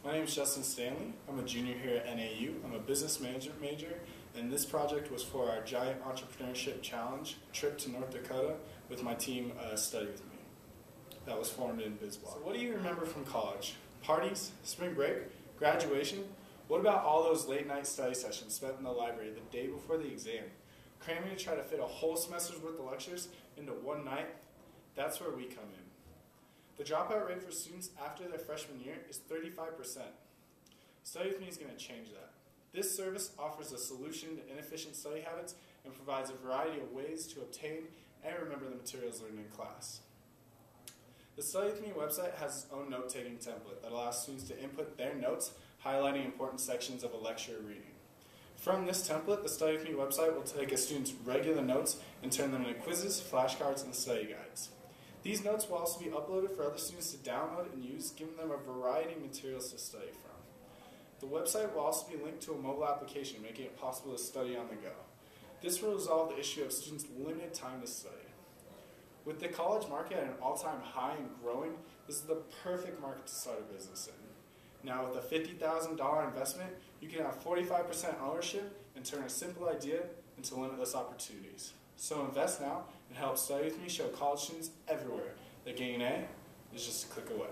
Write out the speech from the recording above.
My name is Justin Stanley. I'm a junior here at NAU. I'm a business management major, and this project was for our Giant Entrepreneurship Challenge trip to North Dakota with my team Study With Me. That was formed in BizBlock. So what do you remember from college? Parties, spring break, graduation? What about all those late night study sessions spent in the library the day before the exam? Cramming to try to fit a whole semester's worth of lectures into one night? That's where we come in. The dropout rate for students after their freshman year is 35%. Study With Me is going to change that. This service offers a solution to inefficient study habits and provides a variety of ways to obtain and remember the materials learned in class. The Study With Me website has its own note-taking template that allows students to input their notes, highlighting important sections of a lecture or reading. From this template, the Study With Me website will take a student's regular notes and turn them into quizzes, flashcards, and study guides. These notes will also be uploaded for other students to download and use, giving them a variety of materials to study from. The website will also be linked to a mobile application, making it possible to study on the go. This will resolve the issue of students' limited time to study. With the college market at an all-time high and growing, this is the perfect market to start a business in. Now with a $50,000 investment, you can have 45% ownership and turn a simple idea into limitless opportunities. So invest now and help Study With Me show college students everywhere that getting an A is just a click away.